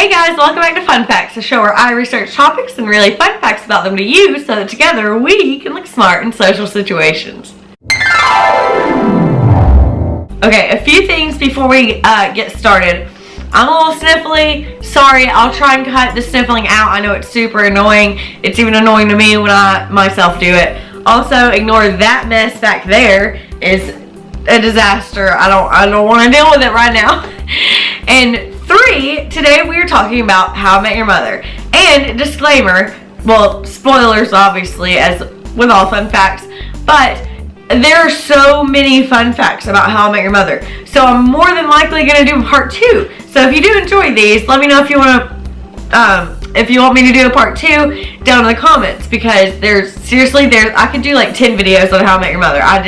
Hey guys, welcome back to Fun Facts, a show where I research topics and relay fun facts about them to you so that together we can look smart in social situations. Okay, a few things before we get started. I'm a little sniffly. Sorry, I'll try and cut the sniffling out. I know it's super annoying. It's even annoying to me when I myself do it. Also, ignore that mess back there. Is a disaster. I don't want to deal with it right now. And 3, today we are talking about How I Met Your Mother. And disclaimer, well, spoilers obviously, as with all fun facts, but there are so many fun facts about How I Met Your Mother. So I'm more than likely going to do part 2. So if you do enjoy these, let me know if you want to, if you want me to do a part 2 down in the comments, because I could do like 10 videos on How I Met Your Mother. I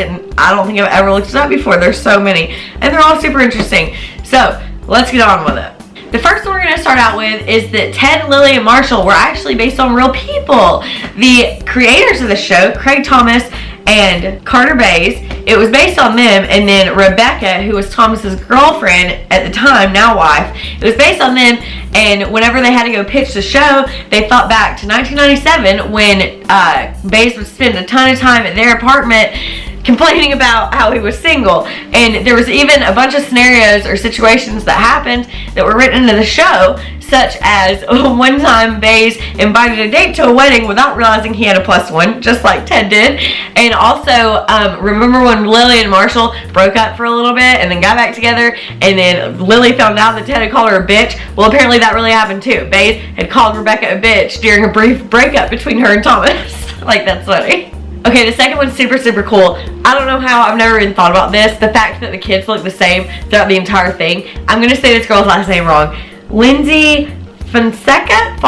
don't think I've ever looked it up before. There's so many, and they're all super interesting. So let's get on with it. The first one we're going to start out with is that Ted, Lily, and Marshall were actually based on real people. The creators of the show, Craig Thomas and Carter Bays, it was based on them, and then Rebecca, who was Thomas's girlfriend at the time, now wife, it was based on them. And whenever they had to go pitch the show, they thought back to 1997 when Bays would spend a ton of time at their apartment complaining about how he was single. And there was even a bunch of scenarios or situations that happened that were written into the show, such as one time Bays invited a date to a wedding without realizing he had a +1, just like Ted did. And also, remember when Lily and Marshall broke up for a little bit and then got back together, and then Lily found out that Ted had called her a bitch? Well, apparently that really happened too. Bays had called Rebecca a bitch during a brief breakup between her and Thomas. Like, that's funny. Okay, the second one's super, super cool. I don't know how, I've never even thought about this. The fact that the kids look the same throughout the entire thing. I'm going to say this girl's last name wrong. Lindsay Fonseca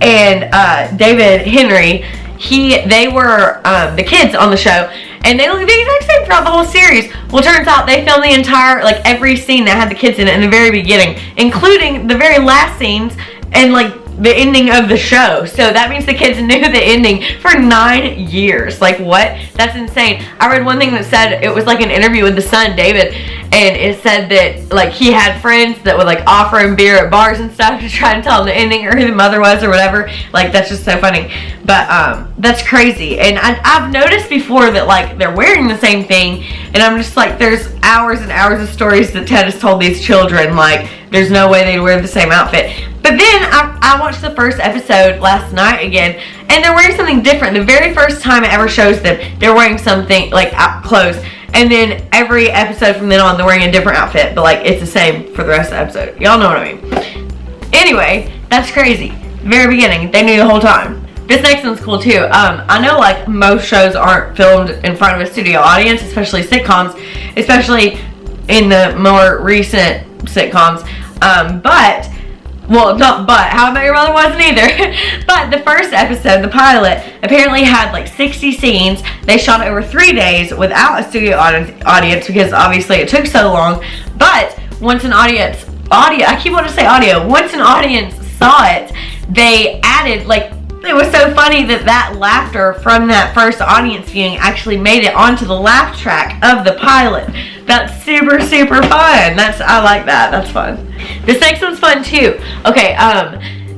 and David Henry, they were the kids on the show, and they look the exact same throughout the whole series. Well, it turns out they filmed the entire, like, every scene that had the kids in it in the very beginning, including the very last scenes and, like, the ending of the show. So that means the kids knew the ending for 9 years. Like, what? That's insane. I read one thing that said it was like an interview with the son, David, and it said that, like, he had friends that would, like, offer him beer at bars and stuff to try and tell him the ending or who the mother was or whatever. Like, that's just so funny. But that's crazy. And I've noticed before that, like, they're wearing the same thing, and I'm just like, there's hours and hours of stories that Ted has told these children, like, there's no way they'd wear the same outfit. But then I watched the first episode last night again, and they're wearing something different. The very first time it ever shows them, they're wearing something, like, clothes. And then every episode from then on, they're wearing a different outfit. But, like, it's the same for the rest of the episode. Y'all know what I mean. Anyway, that's crazy. The very beginning, they knew the whole time. This next one's cool, too. I know, like, most shows aren't filmed in front of a studio audience, especially sitcoms, especially in the more recent sitcoms. How I Met Your Mother wasn't either. But the first episode, the pilot, apparently had like 60 scenes. They shot over 3 days without a studio audience because obviously it took so long. But once an audience saw it, they added, like, it was so funny that laughter from that first audience viewing actually made it onto the laugh track of the pilot. That's super, super fun. I like that. That's fun. This next one's fun too. Okay,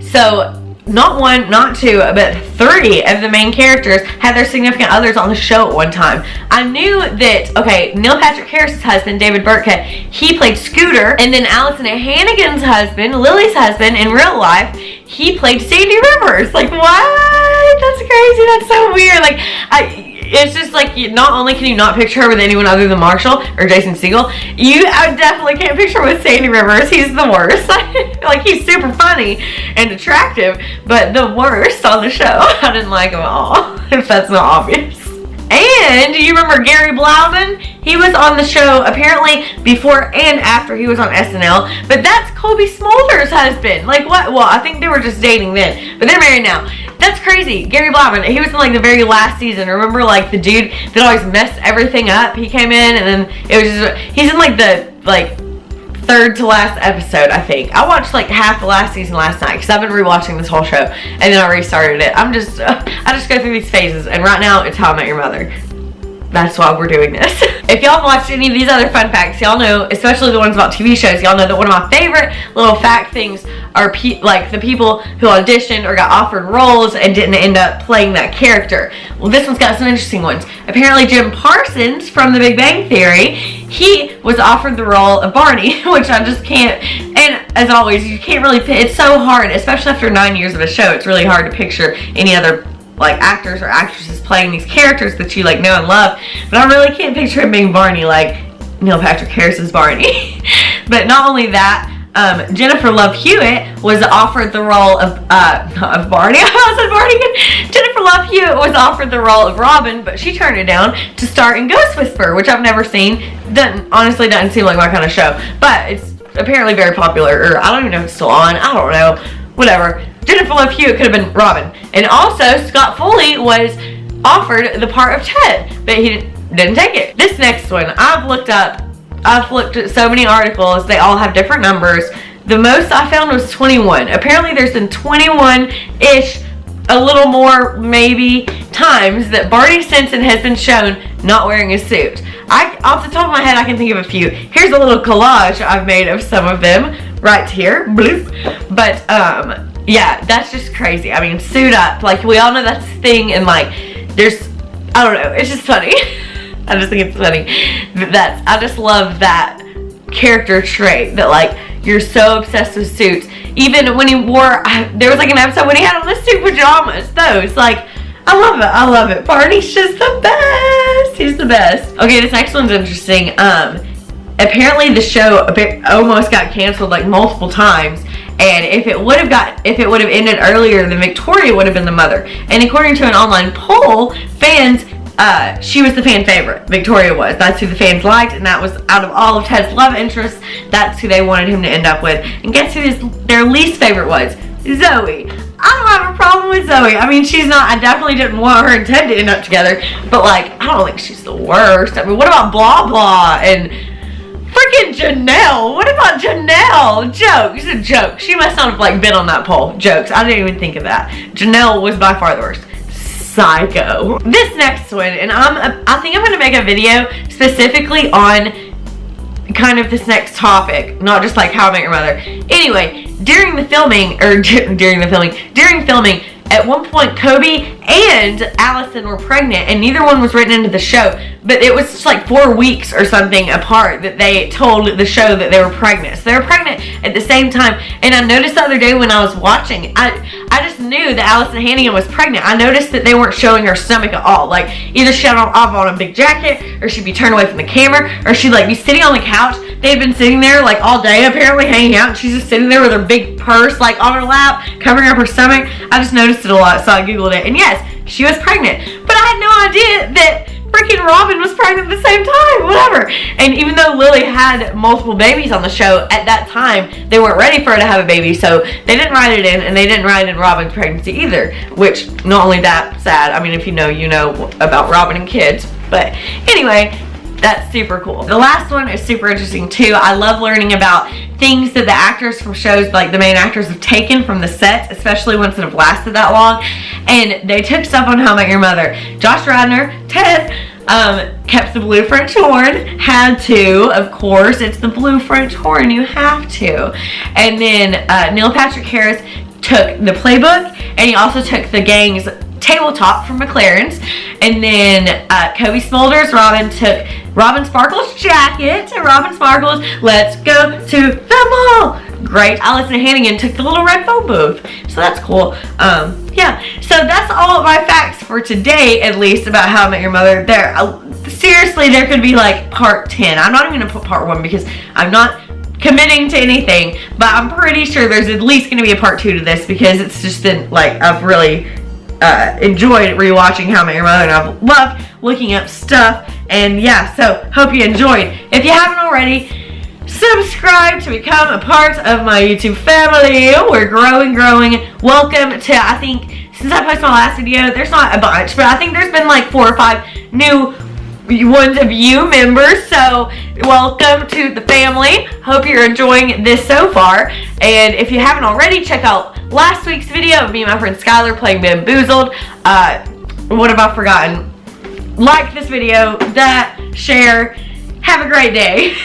so not 1, not 2, but 3 of the main characters had their significant others on the show at one time. I knew that, okay, Neil Patrick Harris's husband, David Burtkett, he played Scooter, and then Allison Hannigan's husband, Lily's husband, in real life, he played Sandy Rivers. Like, what? That's crazy. That's so weird. Like, it's just like, not only can you not picture her with anyone other than Marshall or Jason Segel, I definitely can't picture her with Sandy Rivers. He's the worst. Like, he's super funny and attractive, but the worst on the show. I didn't like him at all, if that's not obvious. And do you remember Gary Blauman? He was on the show apparently before and after he was on SNL, but that's Kobe Smolder's husband. Like, what? Well, I think they were just dating then, but they're married now. That's crazy. Gary Blauman, he was in, like, the very last season. Remember, like, the dude that always messed everything up? He came in, and then it was just, he's in, like, the, like, 3rd to last episode, I think. I watched, like, half the last season last night because I've been rewatching this whole show, and then I restarted it. I just go through these phases, and right now it's How I Met Your Mother. that's why we're doing this. If y'all have watched any of these other fun facts, y'all know, especially the ones about TV shows, y'all know that one of my favorite little fact things are like the people who auditioned or got offered roles and didn't end up playing that character. Well, this one's got some interesting ones. Apparently Jim Parsons from The Big Bang Theory, he was offered the role of Barney, which I just can't, and as always, you can't really, it's so hard, especially after 9 years of a show, it's really hard to picture any other like actors or actresses playing these characters that you like know and love, but I really can't picture him being Barney like Neil Patrick Harris's Barney. But not only that, Jennifer Love Hewitt was offered the role of not of Barney. I said Barney again. Jennifer Love Hewitt was offered the role of Robin, but she turned it down to star in Ghost Whisperer, which I've never seen. Honestly doesn't seem like my kind of show, but it's apparently very popular, or I don't even know if it's still on. I don't know. Whatever. Jennifer Love Hewitt could have been Robin. And also, Scott Foley was offered the part of Ted, but he didn't take it. This next one, I've looked at so many articles. They all have different numbers. The most I found was 21. Apparently, there's been 21-ish, a little more maybe, times that Barney Stinson has been shown not wearing a suit. Off the top of my head, I can think of a few. Here's a little collage I've made of some of them right here. Bloop. But, yeah, that's just crazy. I mean, suit up. Like, we all know that's a thing, and, like, there's, I don't know, it's just funny. I just think it's funny. I just love that character trait, that, like, you're so obsessed with suits. Even when he wore, there was, like, an episode when he had on the suit pajamas. Those, like, I love it. I love it. Barney's just the best. He's the best. Okay, this next one's interesting. Apparently the show almost got canceled, like, multiple times. And if it would have ended earlier, then Victoria would have been the mother. And according to an online poll, fans, she was the fan favorite. Victoria was. That's who the fans liked, and that was out of all of Ted's love interests, that's who they wanted him to end up with. And guess who their least favorite was? Zoe. I don't have a problem with Zoe. I mean, she's not, I definitely didn't want her and Ted to end up together, but, like, I don't think she's the worst. I mean, what about Blah Blah and freaking Janelle? What about Janelle? Jokes. A joke. She must not have, like, been on that poll. Jokes. I didn't even think of that. Janelle was by far the worst. Psycho. This next one, and I think I'm going to make a video specifically on kind of this next topic, not just like How I Met Your Mother. Anyway, during filming, at one point Kobe and Allison were pregnant, and neither one was written into the show, but it was just like 4 weeks or something apart that they told the show that they were pregnant. So they were pregnant at the same time, and I noticed the other day when I was watching, I just knew that Allison Hannigan was pregnant. I noticed that they weren't showing her stomach at all. Like, either she had on a big jacket, or she'd be turned away from the camera, or she'd like be sitting on the couch. They had been sitting there like all day apparently hanging out, and she's just sitting there with her big purse like on her lap, covering up her stomach. I just noticed it a lot, so I googled it, and yes, she was pregnant. But I had no idea that freaking Robin was pregnant at the same time, whatever. And even though Lily had multiple babies on the show, at that time, they weren't ready for her to have a baby, so they didn't write it in, and they didn't write in Robin's pregnancy either, which, not only that sad, I mean, if you know about Robin and kids, but anyway, that's super cool. The last one is super interesting too. I love learning about things that the actors from shows, like the main actors, have taken from the sets, especially ones that have lasted that long. And they took stuff on How I Met Your Mother. Josh Radnor, Ted, kept the blue French horn. Had to, of course. It's the blue French horn. You have to. And then Neil Patrick Harris took the playbook, and he also took the gang's tabletop from McLaren's. And then Kobe Smulders, Robin took Robin Sparkle's jacket. Robin Sparkle's Let's Go to the Mall. Great. Allison Hannigan took the little red phone booth. So that's cool. Yeah. So that's all of my facts for today, at least, about How I Met Your Mother. Seriously, there could be like part 10. I'm not even going to put part 1 because I'm not committing to anything. But I'm pretty sure there's at least going to be a part 2 to this, because it's just been like, I've really enjoyed rewatching How I Met Your Mother, and I've loved looking up stuff. And yeah, so hope you enjoyed. If you haven't already, subscribe to become a part of my YouTube family. We're growing. Welcome to, I think, since I posted my last video, there's not a bunch, but I think there's been like 4 or 5 new ones of you members, so welcome to the family. Hope you're enjoying this so far. And if you haven't already, check out last week's video of me and my friend Skylar playing Bamboozled. What have I forgotten? like this video, share. Have a great day.